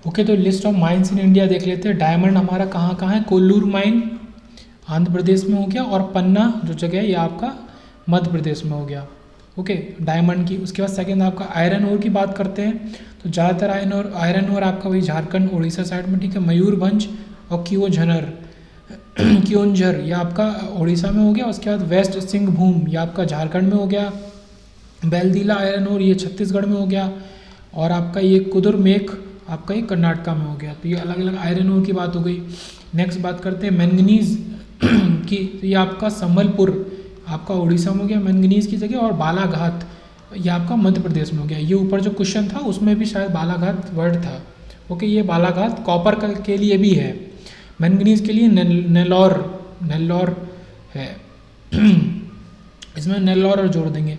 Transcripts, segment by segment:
Okay, तो list of mines in India देख लेते हैं। डायमंड हमारा कहाँ कहाँ है? कोल्लूर माइन आंध्र प्रदेश में हो गया, और पन्ना जो जगह है ये आपका मध्य प्रदेश में हो गया। ओके, डायमंड की। उसके बाद सेकंड आपका आयरन ओर की बात करते हैं, तो ज़्यादातर आयरन ओर आपका वही झारखंड उड़ीसा साइड में, ठीक है। मयूरभंज और क्योंझर ये आपका उड़ीसा में हो गया। उसके बाद वेस्ट सिंहभूम ये आपका झारखंड में हो गया। बेलदीला आयरन ओर ये छत्तीसगढ़ में हो गया। और आपका ये कुदुरमेख आपका ये कर्नाटका में हो गया। तो ये अलग अलग आयरन ओर की बात हो गई। नेक्स्ट बात करते हैं मैंगनीज की, तो ये आपका संबलपुर आपका उड़ीसा में हो गया मैंगनीज की जगह, और बालाघाट ये आपका मध्य प्रदेश में हो गया। ये ऊपर जो क्वेश्चन था उसमें भी शायद बालाघाट वर्ड था। ओके, ये बालाघाट कॉपर के लिए भी है, मैंगनीज के लिए नेल्लौर है इसमें नेल्लौर और जोड़ देंगे।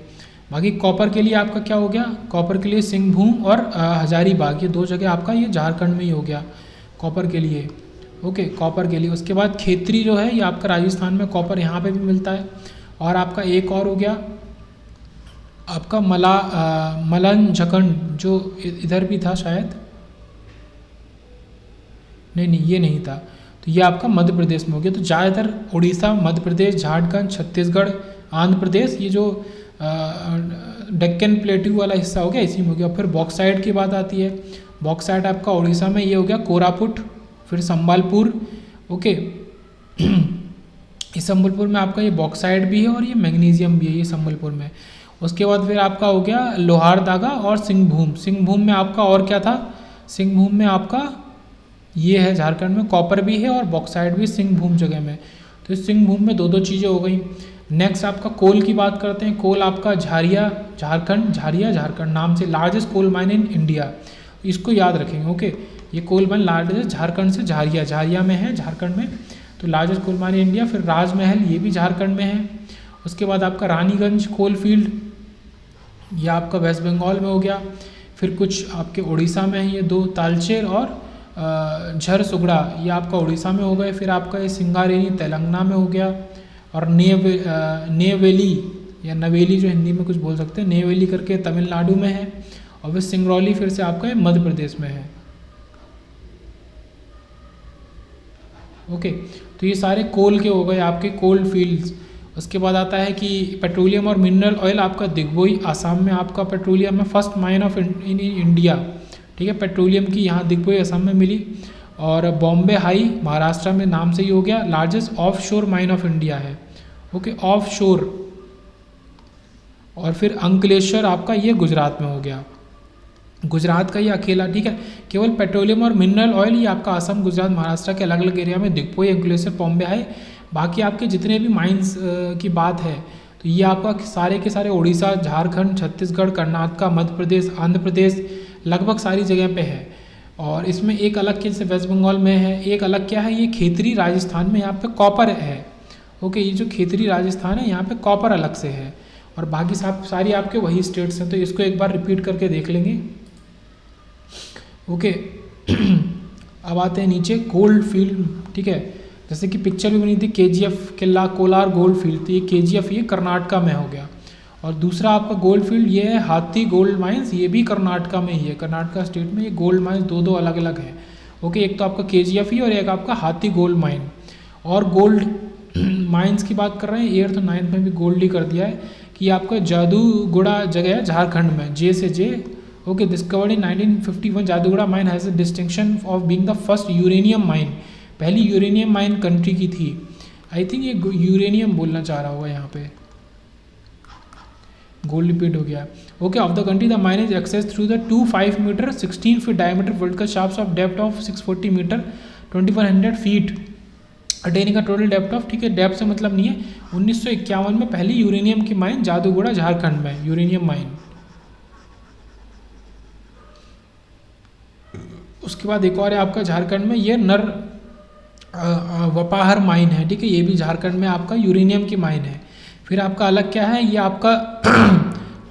बाकी कॉपर के लिए आपका क्या हो गया? कॉपर के लिए सिंहभूम और हजारीबाग ये दो जगह आपका ये झारखंड में ही हो गया कॉपर के लिए। ओके, कॉपर के लिए। उसके बाद खेतरी जो है ये आपका राजस्थान में, कॉपर यहाँ पे भी मिलता है। और आपका एक और हो गया आपका मलंझकंड जो इधर भी था शायद, नहीं ये नहीं था, तो ये आपका मध्य प्रदेश में हो गया। तो ज़्यादातर उड़ीसा, मध्य प्रदेश, झारखंड, छत्तीसगढ़, आंध्र प्रदेश, ये जो डेक्कन प्लेट्यू वाला हिस्सा हो गया इसी में हो गया। फिर बॉक्साइट की बात आती है। बॉक्साइट आपका उड़ीसा में ये हो गया कोरापुट, फिर संबलपुर। ओके इस संबलपुर में आपका ये बॉक्साइट भी है और ये मैग्नीशियम भी है ये संबलपुर में। उसके बाद फिर आपका हो गया लोहारदगा और सिंहभूम में आपका और क्या था? सिंहभूम में आपका ये है झारखंड में, कॉपर भी है और बॉक्साइट भी सिंहभूम जगह में। तो इस सिंहभूम में दो चीज़ें हो गई। नेक्स्ट आपका कोल की बात करते हैं। कोल आपका झारिया झारखंड नाम से largest coal mine in India, इसको याद रखेंगे। ओके, ये कोल माइन लार्जेस्ट झारखंड से झारिया में है झारखंड में, तो largest coal mine in India. फिर राजमहल ये भी झारखंड में है। उसके बाद आपका रानीगंज कोल फील्ड ये आपका वेस्ट बंगाल में हो गया। फिर कुछ आपके उड़ीसा में है ये दो, तालचेर और झरसुगड़ा ये आपका उड़ीसा में हो गए। फिर आपका ये सिंगारेनी तेलंगाना में हो गया। और नेवेली या नवेली जो हिंदी में कुछ बोल सकते हैं, नेवेली करके तमिलनाडु में है। और फिर सिंगरौली फिर से आपका मध्य प्रदेश में है। ओके, तो ये सारे कोल के हो गए आपके कोल फील्ड्स। उसके बाद आता है कि पेट्रोलियम और मिनरल ऑयल आपका दिग्बोई आसाम में आपका पेट्रोलियम है, first mine of in India, ठीक है। पेट्रोलियम की यहाँ दिग्बोई असम में मिली। और बॉम्बे हाई महाराष्ट्र में नाम से ही हो गया, लार्जेस्ट ऑफ शोर माइन ऑफ इंडिया है। ओके, ऑफ शोर। और फिर अंकलेश्वर आपका ये गुजरात में हो गया, गुजरात का ये अकेला, ठीक है। केवल पेट्रोलियम और मिनरल ऑयल ये आपका असम, गुजरात, महाराष्ट्र के अलग अलग एरिया में दिग्बोई, अंकलेश्वर, बॉम्बे हाई। बाकी आपके जितने भी माइंस की बात है तो ये आपका सारे के सारे उड़ीसा, झारखंड, छत्तीसगढ़, कर्नाटका, मध्य प्रदेश, आंध्र प्रदेश, लगभग सारी जगह पे है। और इसमें एक अलग जैसे वेस्ट बंगाल में है, एक अलग क्या है, ये खेतरी राजस्थान में यहाँ पे कॉपर है। ओके, ये जो खेतरी राजस्थान है यहाँ पे कॉपर अलग से है। और बाकी सारी आपके वही स्टेट्स हैं, तो इसको एक बार रिपीट करके देख लेंगे। ओके अब आते हैं नीचे गोल्ड फील्ड, ठीक है। जैसे कि पिक्चर भी बनी थी KGF किला कोलार गोल्ड फील्ड, तो ये KGF ये कर्नाटका में हो गया। और दूसरा आपका गोल्ड फील्ड ये है हाथी गोल्ड माइंस, ये भी कर्नाटका में ही है। कर्नाटका स्टेट में ये गोल्ड माइंस दो अलग अलग है। ओके, एक तो आपका KGF ही और एक आपका हाथी गोल्ड माइन। और गोल्ड माइंस की बात कर रहे हैं, 8th और 9th में भी गोल्ड ही कर दिया है कि आपका जादूगोड़ा जगह है झारखंड में, J से J। Okay, discovered in 1951, Jaduguda mine has a distinction of being the first uranium mine, पहली यूरेनियम माइन कंट्री की थी। आई थिंक ये यूरेनियम बोलना चाह रहा होगा यहाँ पे, गोल्ड रिपीट हो गया। Okay, of the country the mine is access through the 25 metre 16 feet diameter vertical shafts of depth of 640 metre 2100 feet attaining का टोटल डेप्थ ऑफ, ठीक है, डेप्थ से मतलब नहीं है। 1951 में पहली यूरेनियम की माइन जादूगोड़ा झारखंड में यूरेनियम माइन। उसके बाद एक और है आपका झारखंड में ये नर वपाहर माइन है, ठीक है, ये भी झारखंड में आपका यूरेनियम की माइन है। फिर आपका अलग क्या है, ये आपका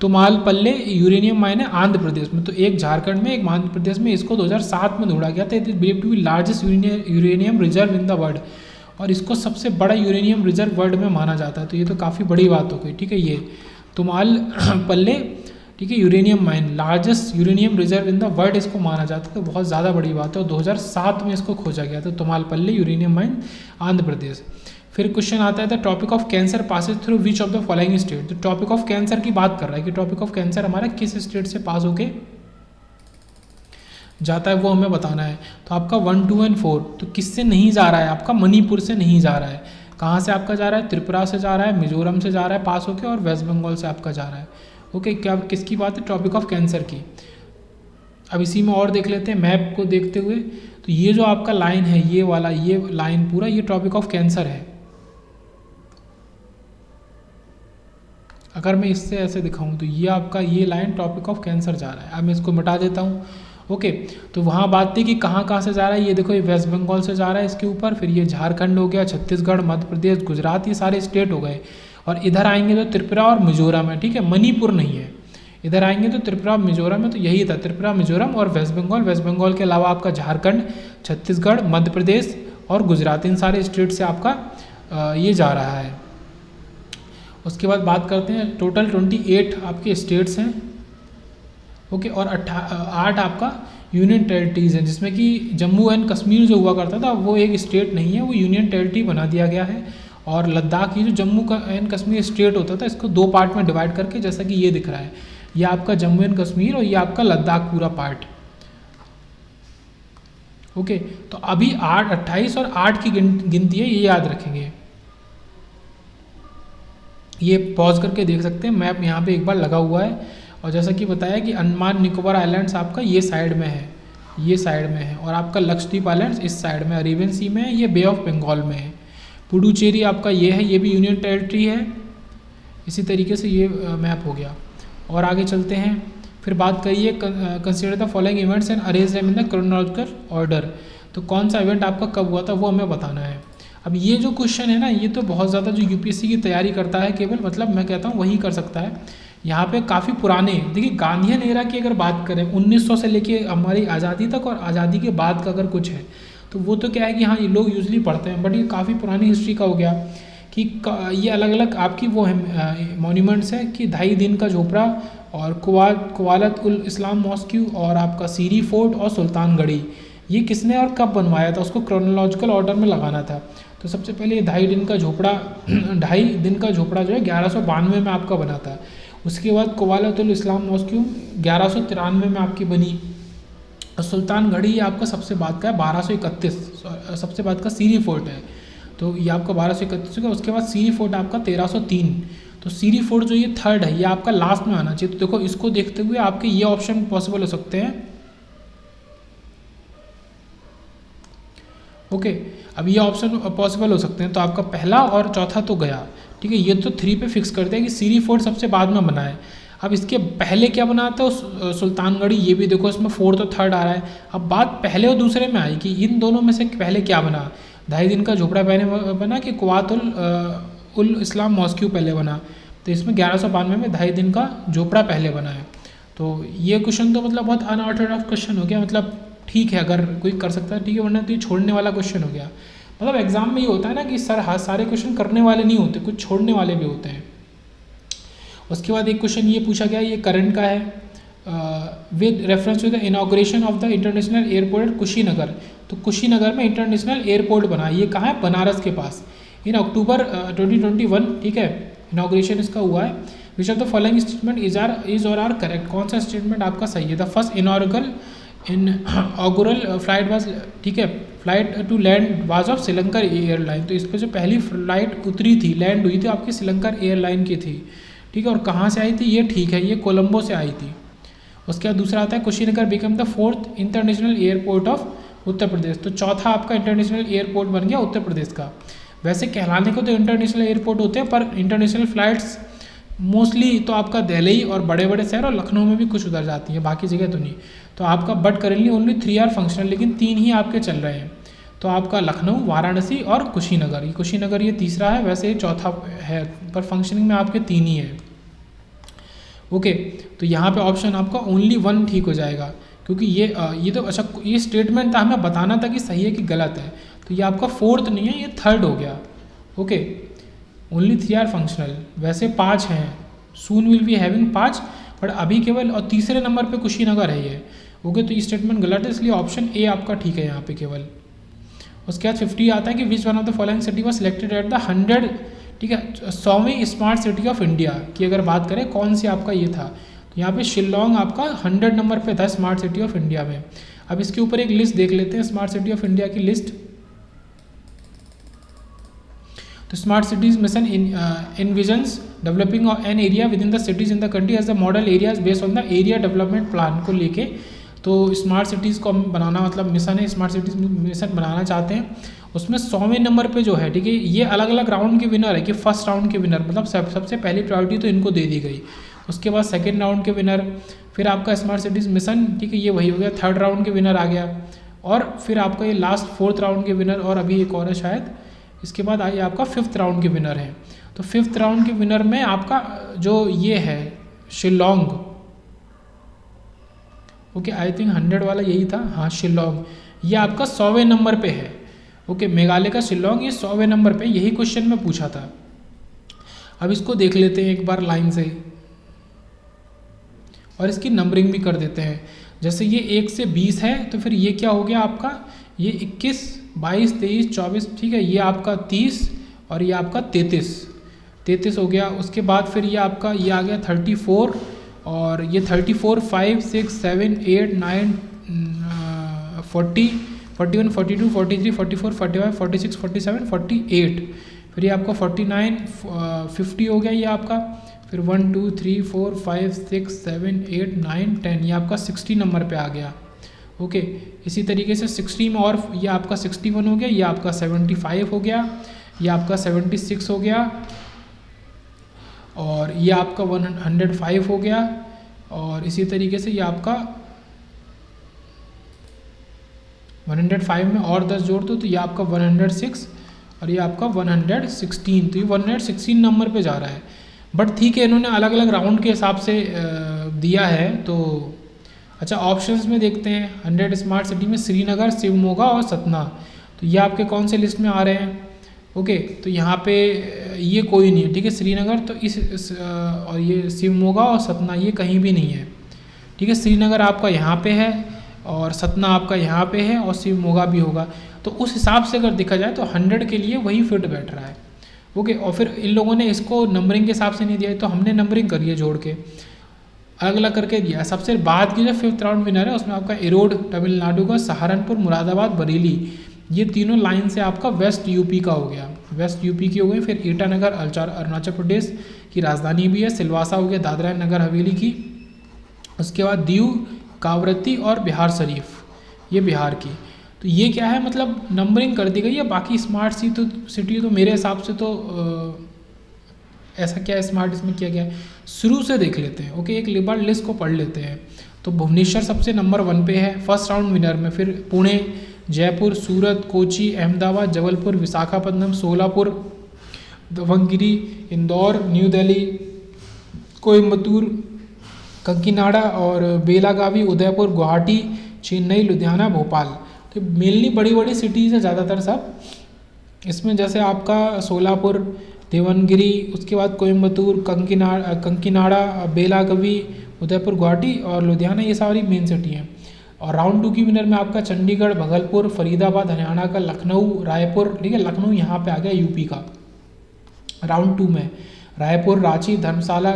तुमालपल्ले यूरेनियम माइन है आंध्र प्रदेश में। तो एक झारखंड में एक आंध्र प्रदेश में, इसको 2007 में ढूंढा गया था। It is believe to be largest uranium reserve in the world, और इसको सबसे बड़ा यूरेनियम रिजर्व वर्ल्ड में माना जाता है। तो ये तो काफ़ी बड़ी बात हो गई, ठीक है। ये तुमालपल्ले ठीक है। Uranium mine, largest uranium reserve in the world इसको माना जाता है, तो बहुत ज़्यादा बड़ी बात है। और 2007 में इसको खोजा गया था, तुमालपल्ली यूरेनियम माइन, आंध्र प्रदेश। फिर क्वेश्चन आता है the topic of cancer Passage through which of the following state. तो टॉपिक ऑफ कैंसर की बात कर रहा है कि टॉपिक ऑफ कैंसर हमारा किस स्टेट से पास होके जाता है, वो हमें बताना है। तो आपका 1, 2 और 4 तो किससे नहीं जा रहा है, आपका मणिपुर से नहीं जा रहा है। कहाँ से आपका जा रहा है, त्रिपुरा से जा रहा है, मिजोरम से जा रहा है पास होके, और वेस्ट बंगाल से आपका जा रहा है। ओके, क्या किसकी बात है, टॉपिक ऑफ कैंसर की। अब इसी में और देख लेते हैं मैप को देखते हुए। तो ये जो आपका लाइन है, ये वाला, ये लाइन पूरा, ये टॉपिक ऑफ कैंसर है। अगर मैं इससे ऐसे दिखाऊं तो ये आपका ये लाइन टॉपिक ऑफ कैंसर जा रहा है। अब मैं इसको मिटा देता हूँ। ओके, तो वहाँ बात थी कि कहाँ कहाँ से जा रहा है। ये देखो, ये वेस्ट बंगाल से जा रहा है इसके ऊपर, फिर ये झारखंड हो गया, छत्तीसगढ़, मध्य प्रदेश, गुजरात, ये सारे स्टेट हो गए। और इधर आएंगे तो त्रिपुरा और मिजोरम है, ठीक है, मणिपुर नहीं है। इधर आएंगे तो त्रिपुरा मिजोरम है, तो यही था, त्रिपुरा मिजोरम और वेस्ट बंगाल। वेस्ट बंगाल के अलावा आपका झारखंड, छत्तीसगढ़, मध्य प्रदेश और गुजरात, इन सारे स्टेट से आपका ये जा रहा है। उसके बाद बात करते हैं, टोटल 28 आपके स्टेट्स हैं। ओके, और 8 आपका यूनियन टेरिटरीज हैं, जिसमें कि जम्मू एंड कश्मीर जो हुआ करता था वो एक स्टेट नहीं है, वो यूनियन टेरिटरी बना दिया गया है। और लद्दाख, ये जो जम्मू एंड कश्मीर स्टेट होता था, इसको 2 पार्ट में डिवाइड करके, जैसा कि ये दिख रहा है, ये आपका जम्मू एंड कश्मीर और ये आपका लद्दाख पूरा पार्ट। ओके, तो अभी 28 और 8 की गिनती है, ये याद रखेंगे। ये पॉज करके देख सकते हैं, मैप यहाँ पे एक बार लगा हुआ है। और जैसा कि बताया कि अंडमान निकोबार आइलैंड्स आपका ये साइड में है, ये साइड में है, और आपका लक्षद्वीप आइलैंड्स इस साइड में, अरेबियन सी में है, ये बे ऑफ बंगाल में है। पुडुचेरी आपका ये है, ये भी यूनियन टेरिटरी है। इसी तरीके से ये मैप हो गया। और आगे चलते हैं, फिर बात करिए, consider the following events and arrange them in the chronological order. तो कौन सा इवेंट आपका कब हुआ था वो हमें बताना है। अब ये जो क्वेश्चन है ना, ये तो बहुत ज़्यादा जो यूपीएससी की तैयारी करता है केवल, मतलब मैं कहता हूँ वही कर सकता है। यहाँ पे काफ़ी पुराने, देखिए गांधीयन एरा की अगर बात करें 1900 से लेके हमारी आज़ादी तक, और आज़ादी के बाद का अगर कुछ है तो वो तो क्या है कि हाँ ये लोग यूजली पढ़ते हैं, बट ये काफ़ी पुरानी हिस्ट्री का हो गया कि ये अलग अलग आपकी वो है मॉन्यूमेंट्स हैं कि 2.5 दिन का झोपड़ा, और कुवालत उल इस्लाम मॉस्क्यू, और आपका सीरी फोर्ट और सुल्तानगढ़ी, ये किसने और कब बनवाया था, उसको क्रोनोलॉजिकल ऑर्डर में लगाना था। तो सबसे पहले ये 2.5 दिन का झोपड़ा 2.5 दिन का झोपड़ा जो है 1192 में आपका बना था। उसके बाद कुवालतुल इस्लाम मॉस्क्यू 1193 में आपकी बनी। और सुल्तानगढ़ी आपका सबसे बाद का है 1231, सबसे बाद का सीरी फोर्ट है, तो ये आपका 1231 का। उसके बाद सीरी फोर्ट आपका 1303। तो सीरी फोर्ट जो ये थर्ड है, ये आपका लास्ट में आना चाहिए। तो देखो इसको देखते हुए आपके ये ऑप्शन पॉसिबल हो सकते हैं। ओके, अब ये ऑप्शन पॉसिबल हो सकते हैं। तो आपका पहला और चौथा तो गया, ठीक है, ये तो 3 पे फिक्स करते हैं कि सीरी फोर्ट सबसे बाद में बना है। अब इसके पहले क्या बना था, सुल्तानगढ़ी, ये भी देखो इसमें 4 तो थर्ड आ रहा है। अब बात पहले और दूसरे में आई कि इन दोनों में से पहले क्या बना, 2.5 दिन का झोपड़ा पहले बना कि कुवातुल उल इस्लाम मॉस्क्यू पहले बना। तो इसमें 1192 में 2.5 दिन का झोपड़ा पहले बना है। तो ये क्वेश्चन तो मतलब बहुत अनऑर्थोडॉक्स क्वेश्चन हो गया, मतलब ठीक है अगर कोई कर सकता है ठीक है, वरना तो ये छोड़ने वाला क्वेश्चन हो गया। मतलब एग्जाम में ये होता है ना कि सारे क्वेश्चन करने वाले नहीं होते, कुछ छोड़ने वाले भी होते हैं। उसके बाद एक क्वेश्चन ये पूछा गया, ये करंट का है, with reference to the inauguration of the international airport Kushinagar. तो कुशीनगर में इंटरनेशनल एयरपोर्ट बना, ये कहाँ है, बनारस के पास, इन अक्टूबर 2021, ठीक है, इनॉग्रेशन इसका हुआ है। Which of the following statement is or are correct, कौन सा स्टेटमेंट आपका सही है। The first inaugural flight was, ठीक है, flight to land was of SriLankan airline. तो इस पर जो पहली फ्लाइट उतरी थी, लैंड हुई थी, आपकी श्रीलंकर एयरलाइन की थी, ठीक है। और कहाँ से आई थी, ये ठीक है, ये कोलंबो से आई थी। उसके बाद दूसरा आता है, Kushinagar become the 4th international airport of Uttar Pradesh. तो चौथा आपका इंटरनेशनल एयरपोर्ट बन गया उत्तर प्रदेश का। वैसे कहलाने को तो इंटरनेशनल एयरपोर्ट होते हैं, पर इंटरनेशनल फ्लाइट्स मोस्टली तो आपका दिल्ली और बड़े बड़े शहर और लखनऊ में भी कुछ उधर जाती है, बाकी जगह तो नहीं। तो आपका but currently only 3 are functional, लेकिन 3 ही आपके चल रहे हैं। तो आपका लखनऊ, वाराणसी और कुशीनगर, ये कुशीनगर ये तीसरा है, वैसे ये चौथा है, पर फंक्शनिंग में आपके 3 ही है। ओके, तो यहाँ पे ऑप्शन आपका ओनली 1 ठीक हो जाएगा, क्योंकि ये तो अच्छा, ये स्टेटमेंट था, हमें बताना था कि सही है कि गलत है। तो ये आपका 4th नहीं है, ये 3rd हो गया। ओके, ओनली 3 आर फंक्शनल, वैसे 5 हैं, soon will be having 5, but अभी केवल, और तीसरे नंबर पे कुशीनगर है ये। ओके, तो ये स्टेटमेंट गलत है, इसलिए ऑप्शन ए आपका ठीक है यहाँ पे केवल। उसके बाद 50 आता है कि which one of the following city was selected at the 100, ठीक है, 100वीं स्मार्ट सिटी ऑफ इंडिया की अगर बात करें कौन सी आपका ये था, तो यहाँ पे शिलोंग आपका 100 नंबर पे था स्मार्ट सिटी ऑफ इंडिया में। अब इसके ऊपर एक लिस्ट देख लेते हैं, स्मार्ट सिटी ऑफ इंडिया की लिस्ट। तो smart cities mission envisions developing an area within the cities in the country as the model areas based on the area development plan को लेके। तो स्मार्ट सिटीज़ को हम बनाना, मतलब mission है, smart cities mission बनाना चाहते हैं। उसमें 100वें नंबर पे जो है, ठीक है, ये अलग अलग राउंड के विनर है कि फर्स्ट राउंड के विनर, मतलब सबसे पहली प्रायोरिटी तो इनको दे दी गई। उसके बाद सेकेंड राउंड के विनर, फिर आपका स्मार्ट सिटीज़ मिशन, ठीक है, ये वही हो गया, थर्ड राउंड के विनर आ गया, और फिर आपका ये लास्ट फोर्थ राउंड के विनर, और अभी एक और है शायद, इसके बाद आइए आपका फिफ्थ राउंड के विनर है। तो फिफ्थ राउंड के विनर में आपका जो ये है शिलोंग, ओके, आई थिंक 100 वाला यही था, हाँ शिलोंग, ये आपका 100वें नंबर पे है। ओके, मेघालय का शिलोंग ये 100वें नंबर पे, यही क्वेश्चन में पूछा था। अब इसको देख लेते हैं एक बार लाइन से, और इसकी नंबरिंग भी कर देते हैं। जैसे ये 1 से 20 है, तो फिर ये क्या हो गया आपका, ये 21, 22, 23, 24, ठीक है, ये आपका 30, और ये आपका 33 हो गया। उसके बाद फिर ये आपका ये आ गया 34, और ये 34, 5, 6, 7, 8, 9, 40, 41, 42, 43, 44, 45, 46, 47, 48, फिर ये आपका 49, 50 हो गया ये आपका, फिर 1, 2, 3, 4, 5, 6, 7, 8, 9, 10, ये आपका 60 नंबर पे आ गया। ओके, इसी तरीके से 60 में और ये आपका 61 हो गया, ये आपका 75 हो गया, ये आपका 76 हो गया, और ये आपका 105 हो गया, और इसी तरीके से ये आपका 105 में और 10 जोड़ दो तो ये आपका 106, और ये आपका 116, तो ये 116 नंबर पे जा रहा है। बट ठीक है, इन्होंने अलग अलग राउंड के हिसाब से दिया है। तो अच्छा, ऑप्शंस में देखते हैं, 100 स्मार्ट सिटी में श्रीनगर, शिवमोगा और सतना, तो ये आपके कौन से लिस्ट में आ रहे हैं। ओके, तो यहाँ पे ये कोई नहीं है, ठीक है, श्रीनगर तो और ये शिवमोगा और सतना ये कहीं भी नहीं है, ठीक है। श्रीनगर आपका यहाँ पे है, और सतना आपका यहाँ पे है, और शिवमोगा भी होगा। तो उस हिसाब से अगर देखा जाए तो 100 के लिए वही फिट बैठ रहा है। ओके, और फिर इन लोगों ने इसको नंबरिंग के हिसाब से नहीं दिया है, तो हमने नंबरिंग करी है जोड़ के, अलग अलग करके दिया। सबसे बाद की जो 5th राउंड विनर है उसमें आपका इरोड तमिलनाडु का, सहारनपुर, मुरादाबाद, बरेली, ये तीनों लाइन से आपका वेस्ट यूपी का हो गया, वेस्ट यूपी की हो गई। फिर ईटानगर अरुणाचल प्रदेश की राजधानी भी है, सिलवासा हो गया दादरा एंड नगर हवेली की। उसके बाद दीव, कावरत्ती और बिहार शरीफ, ये बिहार की। तो ये क्या है, मतलब नंबरिंग कर दी गई है। बाकी स्मार्ट सिटी तो मेरे हिसाब से तो ऐसा क्या है स्मार्ट इसमें किया गया है, शुरू से देख लेते हैं। ओके, एक बार लिस्ट को पढ़ लेते हैं। तो भुवनेश्वर सबसे नंबर 1 पे है फर्स्ट राउंड विनर में, फिर पुणे, जयपुर, सूरत, कोची, अहमदाबाद, जबलपुर, विशाखापट्टनम, सोलापुर, दावणगिरी, इंदौर, न्यू दिल्ली, कोयम्बतूर, कंकीनाडा और बेलागावी, उदयपुर, गुवाहाटी, चेन्नई, लुधियाना, भोपाल। तो मेनली बड़ी बड़ी सिटीज़ है ज़्यादातर सब इसमें, जैसे आपका सोलापुर, देवनगिरी, उसके बाद कोयम्बतूर, कंकीनाडा, बेलागावी, उदयपुर, गुवाहाटी और लुधियाना, ये सारी मेन सिटी हैं। और राउंड 2 की विनर में आपका चंडीगढ़, भागलपुर, फरीदाबाद हरियाणा का, लखनऊ, रायपुर, ठीक है, लखनऊ यहाँ पे आ गया यूपी का राउंड 2 में, रायपुर, रांची, धर्मशाला,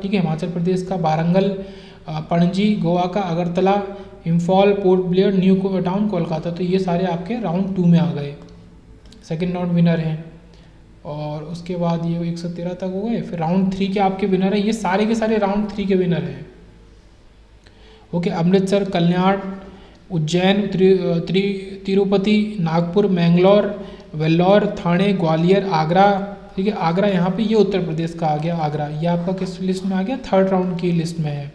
ठीक है, हिमाचल प्रदेश का, वारंगल, पणजी गोवा का, Agartala, Imphal, port Blair, new town Kolkata. तो ये सारे आपके राउंड 2 में आ गए, सेकेंड राउंड विनर हैं। और उसके बाद ये 113 तक हो गए। फिर राउंड 3 के आपके विनर हैं, ये सारे के सारे राउंड 3 के विनर हैं। ओके, अमृतसर, कल्याण, उज्जैन, तिरुपति, नागपुर, मैंगलोर, वेल्लोर, थाने, ग्वालियर, आगरा, ठीक है, आगरा यहाँ पे ये उत्तर प्रदेश का आ गया आगरा, ये आपका किस लिस्ट में आ गया, थर्ड राउंड की लिस्ट में है।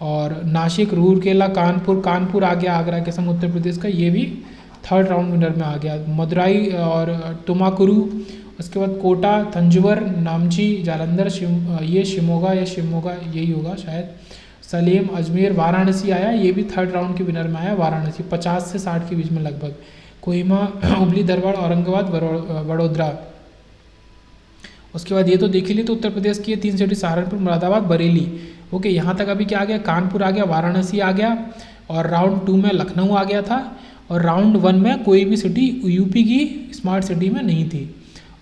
और नासिक, रूरकेला, कानपुर आ गया आगरा के संग उत्तर प्रदेश का, ये भी थर्ड राउंड विनर में आ गया। मदुराई और तुमाकुरू, उसके बाद कोटा, तंजौर, नामची, जालंधर, ये शिमोगा यही होगा शायद, सलेम, अजमेर, वाराणसी आया, ये भी थर्ड राउंड के विनर में आया वाराणसी, 50 से 60 के बीच में लगभग। कोहिमा, हुबली, धारवाड़, औरंगाबाद, वडोदरा। उसके बाद ये तो देख ही ली, तो उत्तर प्रदेश की 3 सिटी, सहारनपुर, मुरादाबाद, बरेली। ओके, यहाँ तक अभी क्या आ गया, कानपुर आ गया, वाराणसी आ गया, और राउंड 2 में लखनऊ आ गया था, और राउंड 1 में कोई भी सिटी यूपी की स्मार्ट सिटी में नहीं थी।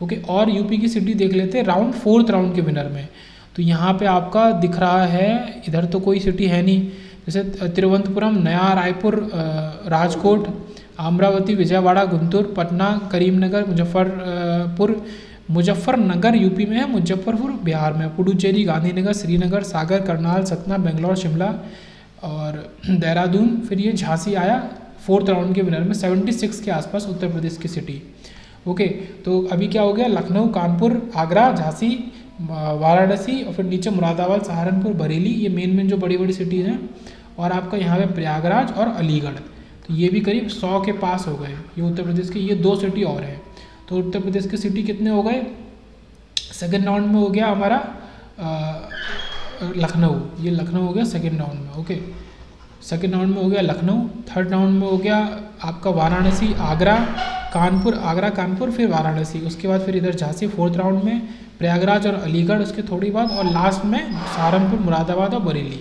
ओके, और यूपी की सिटी देख लेते हैं राउंड 4th राउंड के विनर में। तो यहाँ पे आपका दिख रहा है, इधर तो कोई सिटी है नहीं, जैसे तिरुवनंतपुरम, नया रायपुर, राजकोट, अमरावती, विजयवाड़ा, गुंटूर, पटना, करीमनगर, मुजफ्फरनगर यूपी में है, मुजफ्फरपुर बिहार में, पुडुचेरी, गांधीनगर, श्रीनगर, सागर, करनाल, सतना, बेंगलोर, शिमला और देहरादून। फिर ये झांसी आया 4th राउंड के विनर में, 76 के आसपास उत्तर प्रदेश की सिटी। ओके, तो अभी क्या हो गया, लखनऊ, कानपुर, आगरा, झांसी, वाराणसी, और फिर नीचे मुरादाबाद, सहारनपुर, बरेली, ये मेन जो बड़ी बड़ी सिटीज़ हैं, और आपका यहाँ पे प्रयागराज और अलीगढ़। तो ये भी करीब 100 के पास हो गए ये उत्तर प्रदेश के, ये 2 सिटी और हैं। तो उत्तर प्रदेश के सिटी कितने हो गए, सेकेंड राउंड में हो गया हमारा लखनऊ, ये लखनऊ हो गया सेकेंड राउंड में। ओके, सेकेंड राउंड में हो गया लखनऊ, थर्ड राउंड में हो गया आपका वाराणसी, आगरा, कानपुर, आगरा, कानपुर, फिर वाराणसी, उसके बाद फिर इधर झांसी 4th राउंड में, प्रयागराज और अलीगढ़ उसके थोड़ी बाद, और लास्ट में सहारनपुर, मुरादाबाद और बरेली।